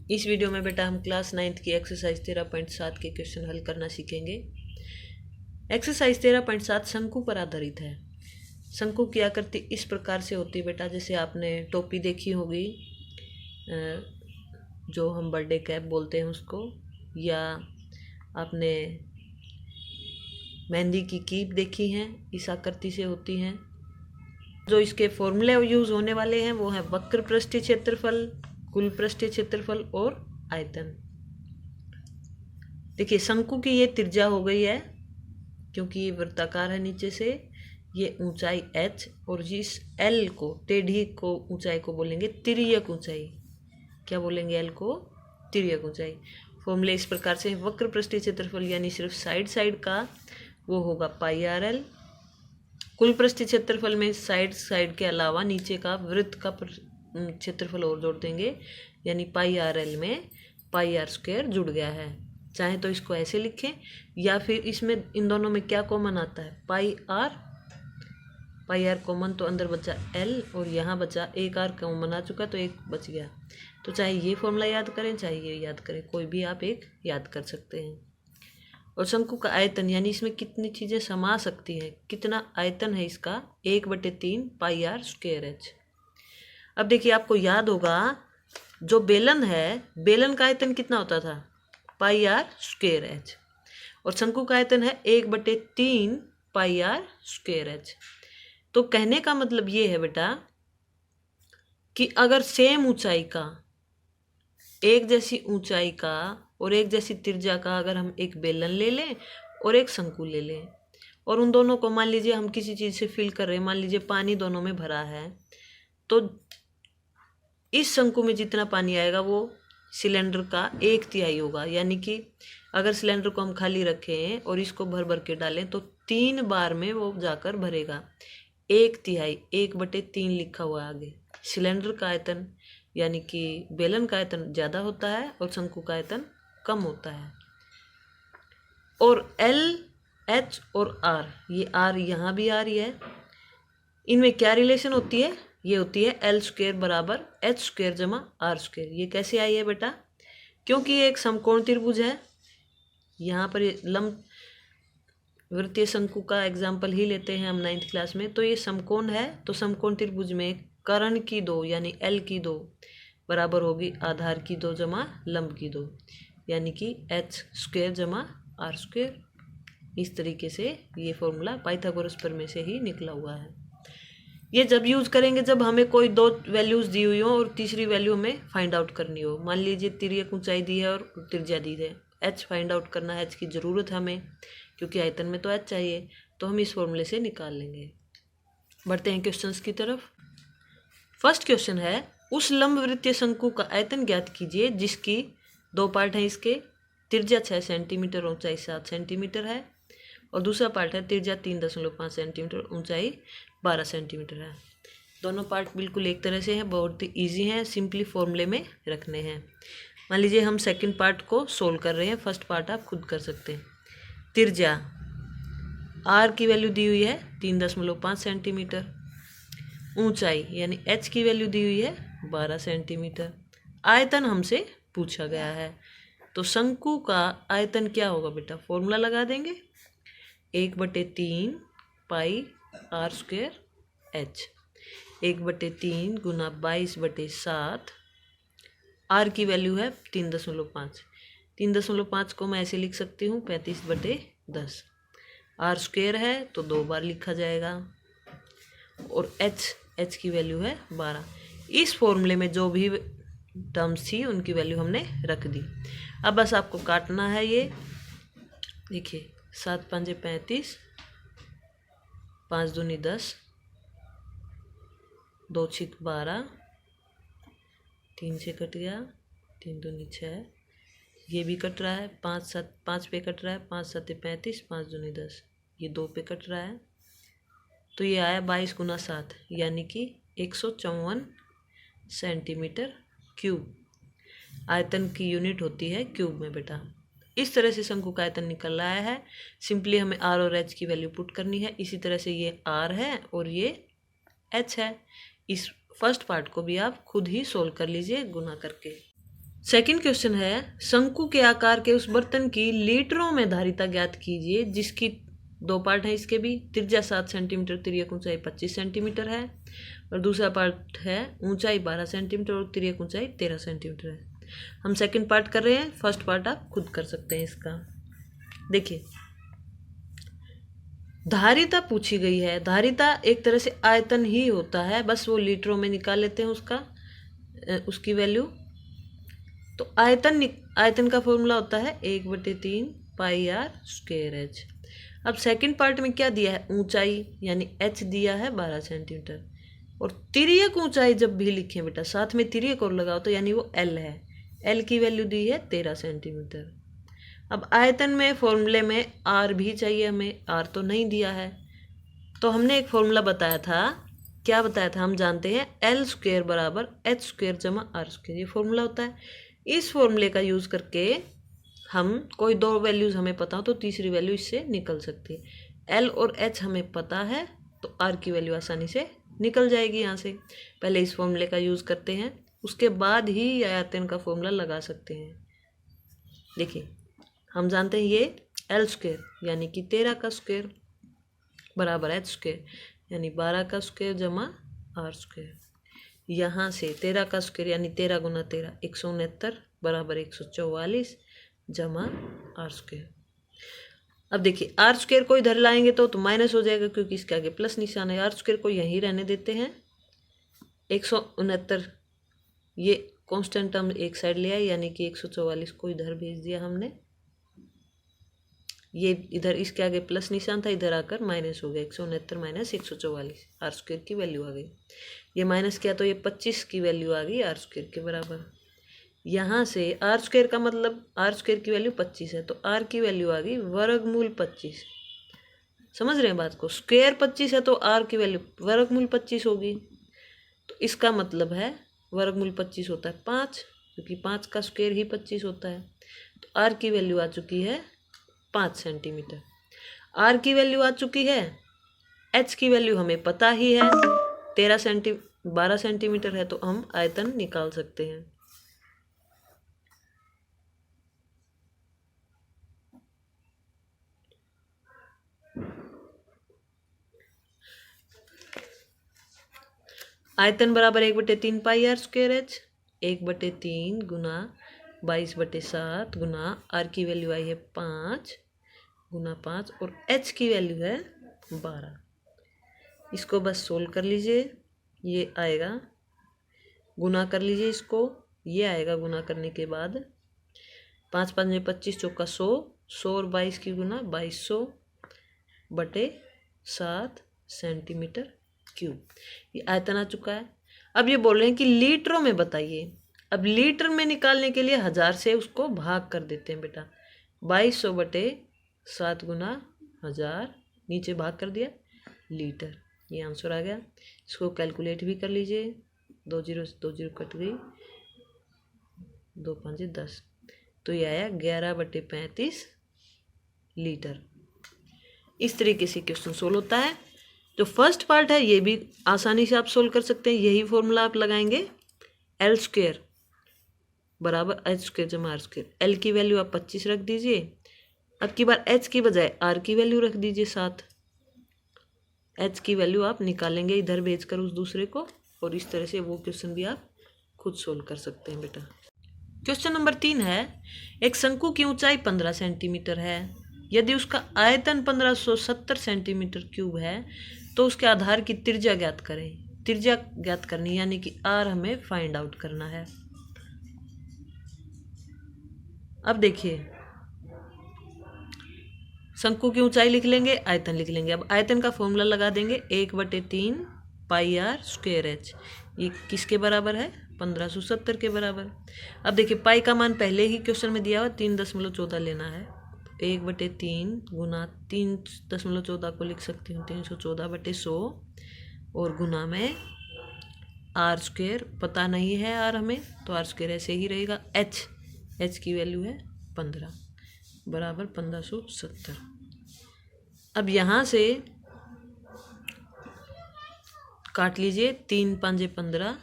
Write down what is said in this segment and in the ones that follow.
इस वीडियो में बेटा हम क्लास 9th की एक्सरसाइज 13.7 के क्वेश्चन हल करना सीखेंगे। एक्सरसाइज 13.7 शंकु पर आधारित है। शंकु की आकृति इस प्रकार से होती है बेटा, जैसे आपने टोपी देखी होगी, जो हम बर्थडे कैप बोलते हैं उसको, या आपने मेहंदी की कीप देखी हैं, इस आकृति से होती हैं। जो इसके फॉर्मूले यूज होने वाले हैं वो है वक्र पृष्ठीय क्षेत्रफल, कुल पृष्ठीय क्षेत्रफल और आयतन। देखिए शंकु की ये त्रिज्या हो गई है, क्योंकि ये वृत्ताकार है नीचे से, ये ऊंचाई h और जिस l को, टेढ़ी को ऊंचाई को बोलेंगे तिर्यक ऊंचाई। क्या बोलेंगे? l को तिर्यक ऊंचाई। फॉर्मूले इस प्रकार से, वक्र पृष्ठीय क्षेत्रफल यानी सिर्फ साइड का वो होगा पाई आर एल। कुल पृष्ठीय क्षेत्रफल में साइड के अलावा नीचे का वृत्त का क्षेत्रफल और जोड़ देंगे, यानी पाई आर एल में पाई आर स्क्वायर जुड़ गया है। चाहे तो इसको ऐसे लिखें, या फिर इसमें इन दोनों में क्या कॉमन आता है? पाई आर कॉमन, तो अंदर बचा एल और यहाँ बचा एक आर कॉमन आ चुका, तो एक बच गया। तो चाहे ये फॉर्मूला याद करें चाहे ये याद करें, कोई भी आप एक याद कर सकते हैं। और शंकु का आयतन यानी इसमें कितनी चीज़ें समा सकती हैं, कितना आयतन है इसका, 1/3 पाई आर स्क्वायर एच। अब देखिए आपको याद होगा, जो बेलन है, बेलन का आयतन कितना होता था? पाई आर स्क्वायर एच। और शंकु का आयतन है 1/3 पाई आर स्क्वायर एच। तो कहने का मतलब ये है बेटा कि अगर सेम ऊंचाई का, एक जैसी ऊंचाई का और एक जैसी त्रिज्या का अगर हम एक बेलन ले लें और एक शंकु ले लें, और उन दोनों को मान लीजिए हम किसी चीज़ से फिल कर रहे हैं, मान लीजिए पानी दोनों में भरा है, तो इस शंकु में जितना पानी आएगा वो सिलेंडर का 1/3 होगा। यानी कि अगर सिलेंडर को हम खाली रखें और इसको भर भर के डालें तो 3 बार में वो जाकर भरेगा। 1/3, 1/3 लिखा हुआ है आगे। सिलेंडर का आयतन यानी कि बेलन का आयतन ज़्यादा होता है और शंकु का आयतन कम होता है। और एल, एच और आर, ये आर यहाँ भी आ रही है, इनमें क्या रिलेशन होती है? ये होती है एल स्क्वायर बराबर एच स्क्वायर जमा आर स्क्वायर। ये कैसे आई है बेटा? क्योंकि ये एक समकोण त्रिभुज है। यहाँ पर लंब वृत्तीय शंकु का एग्जाम्पल ही लेते हैं हम 9th क्लास में। तो ये समकोण है, तो समकोण त्रिभुज में कर्ण की 2 यानी एल की 2 बराबर होगी आधार की 2 जमा लंब की 2, यानी कि एच स्क्वायर जमा आर स्क्वायर। इस तरीके से ये फॉर्मूला पाइथागोरस प्रमेय से ही निकला हुआ है। ये जब यूज करेंगे जब हमें कोई 2 वैल्यूज दी हुई हो और तीसरी वैल्यू हमें फाइंड आउट करनी हो। मान लीजिए तिर्यक ऊंचाई दी है और त्रिज्या दी है, एच फाइंड आउट करना है, एच की ज़रूरत है हमें, क्योंकि आयतन में तो एच चाहिए, तो हम इस फॉर्मूले से निकाल लेंगे। बढ़ते हैं क्वेश्चंस की तरफ। फर्स्ट क्वेश्चन है, उस लंब वृत्तीय शंकु का आयतन ज्ञात कीजिए जिसकी 2 पार्ट हैं इसके, त्रिज्या 6 सेंटीमीटर ऊंचाई 7 सेंटीमीटर है, और दूसरा पार्ट है त्रिज्या 3.5 सेंटीमीटर ऊंचाई 12 सेंटीमीटर है। दोनों पार्ट बिल्कुल एक तरह से हैं, बहुत ही ईजी हैं, सिंपली फॉर्मूले में रखने हैं। मान लीजिए हम सेकंड पार्ट को सोल्व कर रहे हैं, फर्स्ट पार्ट आप खुद कर सकते हैं। त्रिज्या आर की वैल्यू दी हुई है 3.5 सेंटीमीटर, ऊंचाई यानी एच की वैल्यू दी हुई है 12 सेंटीमीटर, आयतन हमसे पूछा गया है। तो शंकु का आयतन क्या होगा बेटा? फॉर्मूला लगा देंगे, 1/3 पाई आर स्क्वायर एच, 1/3 गुना 22/7, आर की वैल्यू है 3.5, 3.5 को मैं ऐसे लिख सकती हूँ 35/10। आर स्क्वायर है तो 2 बार लिखा जाएगा, और एच की वैल्यू है 12। इस फॉर्मूले में जो भी टर्म्स थी उनकी वैल्यू हमने रख दी। अब बस आपको काटना है ये। देखिए 7 5 35, 5 दूनी 10, 2 6 12, 3 से कट गया, 3 दूनी 6, ये भी कट रहा है, 5 पे कट रहा है, 5 7 35, 5 दूनी 10, ये 2 पे कट रहा है, तो ये आया 22 गुना 7 यानी कि 154 सेंटीमीटर क्यूब। आयतन की यूनिट होती है क्यूब में बेटा। इस तरह से शंकु का आयतन निकल आया है। सिंपली हमें आर और एच की वैल्यू पुट करनी है। इसी तरह से ये आर है और ये एच है। इस फर्स्ट पार्ट को भी आप खुद ही सोल्व कर लीजिए गुना करके। सेकंड क्वेश्चन है, शंकु के आकार के उस बर्तन की लीटरों में धारिता ज्ञात कीजिए जिसकी दो पार्ट है इसके भी, त्रिज्या 7 सेंटीमीटर, तिर्यक ऊंचाई 25 सेंटीमीटर है, और दूसरा पार्ट है ऊंचाई 12 सेंटीमीटर और तिर्यक ऊंचाई 13 सेंटीमीटर है। हम सेकंड पार्ट कर रहे हैं, फर्स्ट पार्ट आप खुद कर सकते हैं इसका। देखिए, धारिता पूछी गई है। धारिता एक तरह से आयतन ही होता है, बस वो लीटरों में निकाल लेते हैं उसकी वैल्यू। तो आयतन का फॉर्मूला होता है 1/3 पाई आर स्क्वायर एच। अब सेकंड पार्ट में क्या दिया है, ऊंचाई यानी एच दिया है 12 सेंटीमीटर, और तिर्यक ऊंचाई जब भी लिखें बेटा साथ में तिर्यक और लगाओ तो यानी वो एल है, एल की वैल्यू दी है 13 सेंटीमीटर। अब आयतन में फॉर्मूले में आर भी चाहिए हमें, आर तो नहीं दिया है, तो हमने एक फॉर्मूला बताया था। क्या बताया था, हम जानते हैं एल स्क्वायर बराबर एच स्क्वायर जमा आर स्क्वायर, ये फॉर्मूला होता है। इस फॉर्मूले का यूज़ करके हम कोई दो वैल्यूज़ हमें पता हो तो तीसरी वैल्यू इससे निकल सकती है। एल और एच हमें पता है तो आर की वैल्यू आसानी से निकल जाएगी यहाँ से। पहले इस फॉर्मूले का यूज़ करते हैं, उसके बाद ही आयतन का फॉर्मूला लगा सकते हैं। देखिए, हम जानते हैं ये एल स्क्वायर यानी कि 13 का स्क्वायर बराबर एच स्क्वायर यानी 12 का स्क्वायर जमा आर स्क्वायर। यहाँ से 13 का स्क्वायर यानी 13 गुना 13 169 बराबर 144 जमा आर स्क्वायर। अब देखिए, आर स्क्वायर को इधर लाएंगे तो माइनस हो जाएगा क्योंकि इसके आगे प्लस निशान है। आर स्क्वायर को यहीं रहने देते हैं। 169 ये कांस्टेंट टर्म एक साइड ले आए यानी कि 144 को इधर भेज दिया हमने। ये इधर इसके आगे प्लस निशान था, इधर आकर माइनस हो गया, 169 माइनस 144 आर स्क्वायर की वैल्यू आ गई। ये माइनस किया तो ये 25 की वैल्यू आ गई आर स्क्वायर के बराबर। यहाँ से आर स्क्वायर का मतलब आर स्क्वायर की वैल्यू 25 है, तो आर की वैल्यू आ गई वर्गमूल 25। समझ रहे हैं बात को, स्क्वायर 25 है तो आर की वैल्यू वर्गमूल 25 होगी। तो इसका मतलब है वर्गमूल 25 होता है 5, क्योंकि 5 का स्क्वायर ही 25 होता है। तो आर की वैल्यू आ चुकी है 5 सेंटीमीटर। आर की वैल्यू आ चुकी है, एच की वैल्यू हमें पता ही है 12 सेंटीमीटर है, तो हम आयतन निकाल सकते हैं। आयतन बराबर 1/3 पाई आर स्क्वायर एच, 1/3 गुना 22/7 गुना आर की वैल्यू आई है 5 गुना 5 और एच की वैल्यू है 12। इसको बस सोल्व कर लीजिए, ये आएगा, गुना कर लीजिए इसको, ये आएगा गुना करने के बाद 5 5 में 25 चौका 100, 100 और 22 की गुना 2200/7 सेंटीमीटर क्यूब। ये आयतन आ चुका है। अब ये बोल रहे हैं कि लीटरों में बताइए। अब लीटर में निकालने के लिए 1000 से उसको भाग कर देते हैं बेटा, 2200/7 गुना 1000, नीचे भाग कर दिया लीटर, ये आंसर आ गया। इसको कैलकुलेट भी कर लीजिए, 2 0 से 2 0 कट गई, 2 5 10, तो ये आया 11/35 लीटर। इस तरीके से क्वेश्चन सोल्व होता है। जो फर्स्ट पार्ट है ये भी आसानी से आप सोल्व कर सकते हैं, यही फॉर्मूला आप लगाएंगे, एल स्क्वायर बराबर एच स्क्वायर जमा आर स्क्वायर। एल की वैल्यू आप 25 रख दीजिए, अब की बार एच की बजाय आर की वैल्यू रख दीजिए 7। एच की वैल्यू आप निकालेंगे इधर भेजकर उस दूसरे को, और इस तरह से वो क्वेश्चन भी आप खुद सोल्व कर सकते हैं बेटा। क्वेश्चन नंबर 3 है, एक शंकु की ऊंचाई 15 सेंटीमीटर है, यदि उसका आयतन 1570 सेंटीमीटर क्यूब है तो उसके आधार की त्रिज्या ज्ञात करें। त्रिज्या ज्ञात करनी यानी कि आर हमें फाइंड आउट करना है। अब देखिए, शंकु की ऊंचाई लिख लेंगे, आयतन लिख लेंगे। अब आयतन का फॉर्मूला लगा देंगे, 1/3 पाई आर स्क्वायर एच। ये किसके बराबर है, 1570 के बराबर। अब देखिए, पाई का मान पहले ही क्वेश्चन में दिया हुआ 3.14 लेना है, 1/3 गुना 3.14 को लिख सकती हूँ 314/100, और गुना में आर स्क्वायर पता नहीं है आर हमें, तो आर स्क्वायर ऐसे ही रहेगा। एच की वैल्यू है 15 बराबर 1570। अब यहाँ से काट लीजिए, 3 5 15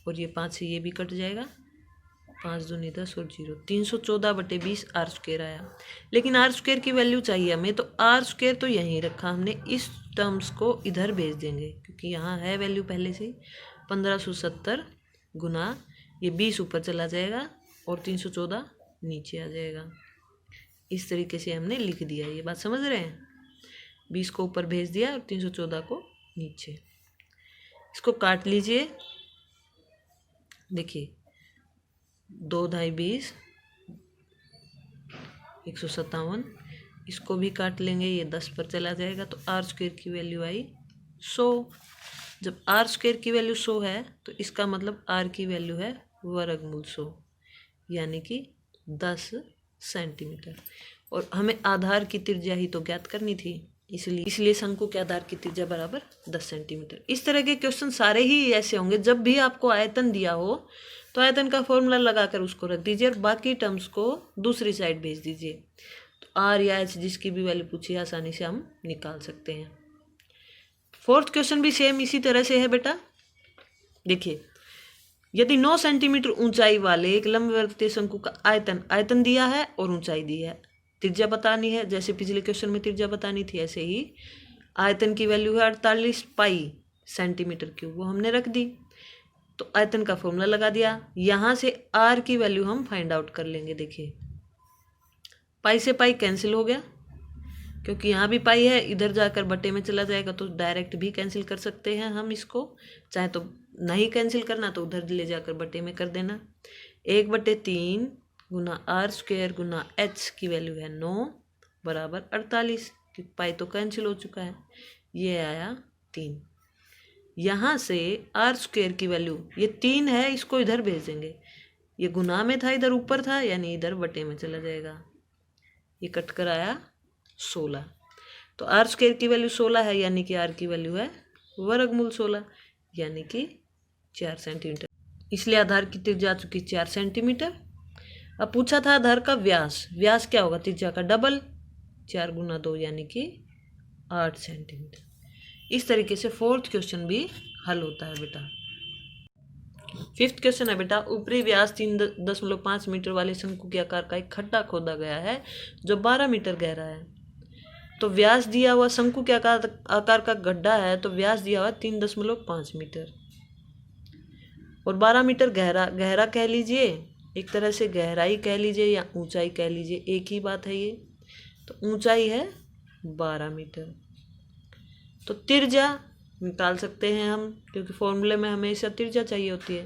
और ये 5 से ये भी कट जाएगा, 5 दूनी 10 और 0, 314/20 आर स्क्वायर आया। लेकिन आर स्क्वायर की वैल्यू चाहिए हमें, तो आर स्क्वायर तो यहीं रखा हमने, इस टर्म्स को इधर भेज देंगे क्योंकि यहाँ है वैल्यू पहले से ही। 1570 गुना ये 20 ऊपर चला जाएगा और 314 नीचे आ जाएगा। इस तरीके से हमने लिख दिया। ये बात समझ रहे हैं? 20 को ऊपर भेज दिया और 314 को नीचे। इसको काट लीजिए। देखिए 2 ढाई 20, 157। इसको भी काट लेंगे, ये 10 पर चला जाएगा तो आर स्क्वायर की वैल्यू आई 100। जब आर स्क्वायर की वैल्यू 100 है तो इसका मतलब आर की वैल्यू है वर्गमूल 100, यानी कि 10 सेंटीमीटर। और हमें आधार की त्रिज्या ही तो ज्ञात करनी थी, इसलिए शंकु के आधार की त्रिज्या बराबर 10 सेंटीमीटर। इस तरह के क्वेश्चन सारे ही ऐसे होंगे। जब भी आपको आयतन दिया हो तो आयतन का फॉर्मूला लगाकर उसको रख दीजिए और बाकी टर्म्स को दूसरी साइड भेज दीजिए। तो आर या एच जिसकी भी वैल्यू पूछी आसानी से हम निकाल सकते हैं। फोर्थ क्वेश्चन भी सेम इसी तरह से है बेटा। देखिए, यदि 9 सेंटीमीटर ऊंचाई वाले एक लंबवर्तीय शंकु का आयतन दिया है और ऊंचाई दी है, त्रिज्या बतानी है। जैसे पिछले क्वेश्चन में त्रिज्या बतानी थी, ऐसे ही आयतन की वैल्यू है 48 पाई सेंटीमीटर क्यूब, वो हमने रख दी। तो आयतन का फॉर्मूला लगा दिया। यहाँ से आर की वैल्यू हम फाइंड आउट कर लेंगे। देखिए पाई से पाई कैंसिल हो गया, क्योंकि यहाँ भी पाई है, इधर जाकर बटे में चला जाएगा तो डायरेक्ट भी कैंसिल कर सकते हैं हम इसको। चाहे तो नहीं कैंसिल करना तो उधर ले जाकर बटे में कर देना। 1/3 गुना आर स्क्वायर गुना एच की वैल्यू है 9 बराबर 48, क्योंकि पाई तो कैंसिल हो चुका है। ये आया 3। यहाँ से आर स्क्वायर की वैल्यू ये 3 है, इसको इधर भेज देंगे। ये गुना में था, इधर ऊपर था, यानी इधर बटे में चला जाएगा। ये कट कर आया 16। तो आर स्क्वायर की वैल्यू 16 है, यानी कि आर की वैल्यू है वर्गमूल 16, यानी कि 4 सेंटीमीटर। इसलिए आधार की त्रिज्या आ चुकी 4 सेंटीमीटर। अब पूछा था आधार का व्यास। व्यास क्या होगा? त्रिज्या का डबल, 4 गुना 2 यानी कि 8 सेंटीमीटर। इस तरीके से फोर्थ क्वेश्चन भी हल होता है बेटा। फिफ्थ क्वेश्चन है बेटा, ऊपरी व्यास 3.5 मीटर वाले शंकु के आकार का एक खड्डा खोदा गया है जो 12 मीटर गहरा है। तो व्यास दिया हुआ शंकु के आकार का गड्ढा है, तो व्यास दिया हुआ 3.5 मीटर और 12 मीटर गहरा कह लीजिए, एक तरह से गहराई कह लीजिए या ऊंचाई कह लीजिए, एक ही बात है ये। तो ऊंचाई है 12 मीटर। तो त्रिज्या निकाल सकते हैं हम, क्योंकि फॉर्मूले में हमेशा त्रिज्या चाहिए होती है।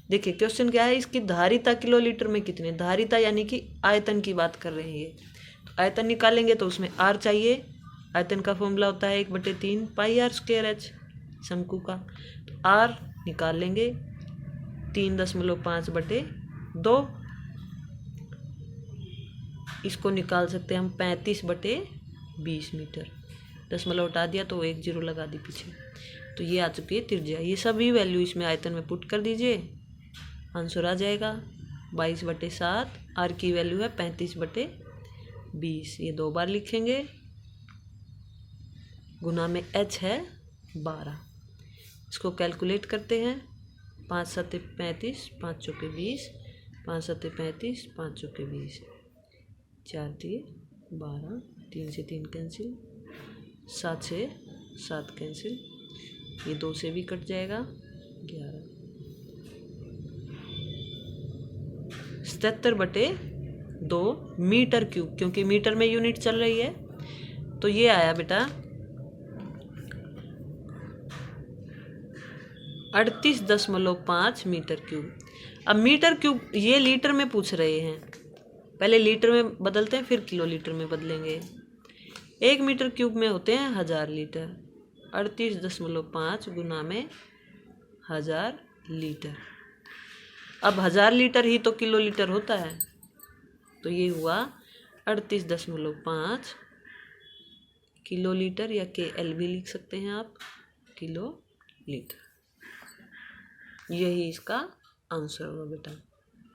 देखिए क्वेश्चन क्या है, इसकी धारिता किलोलीटर में कितने, धारिता यानी कि आयतन की बात कर रहे हैं ये। तो आयतन निकालेंगे तो उसमें आर चाहिए। आयतन का फॉर्मूला होता है 1/3 पाई आर स्क्वायर एच शंकु का। तो आर निकाल लेंगे 3.5/2। इसको निकाल सकते हैं हम 35/20 मीटर। दशमलव हटा दिया तो 1 0 लगा दी पीछे। तो ये आ चुकी है त्रिज्या। ये सभी वैल्यू इसमें आयतन में पुट कर दीजिए, आंसर आ जाएगा 22/7। आर की वैल्यू है 35/20। ये 2 बार लिखेंगे। गुना में एच है 12। इसको कैलकुलेट करते हैं। 5 7 35, 5 चौके 20, 5 7 35, 5 चौके 20, 4 3 12, 3 से 3 कैंसिल, 7 से 7 कैंसिल, ये 2 से भी कट जाएगा 11। 77/2 मीटर क्यूब, क्योंकि मीटर में यूनिट चल रही है। तो ये आया बेटा 38.5 मीटर क्यूब। अब मीटर क्यूब ये लीटर में पूछ रहे हैं, पहले लीटर में बदलते हैं फिर किलो लीटर में बदलेंगे। 1 मीटर क्यूब में होते हैं 1000 लीटर। 38.5 गुना में 1000 लीटर। अब 1000 लीटर ही तो किलो लीटर होता है, तो ये हुआ 38.5 किलो लीटर, या KL भी लिख सकते हैं आप, किलो लीटर। यही इसका आंसर होगा बेटा।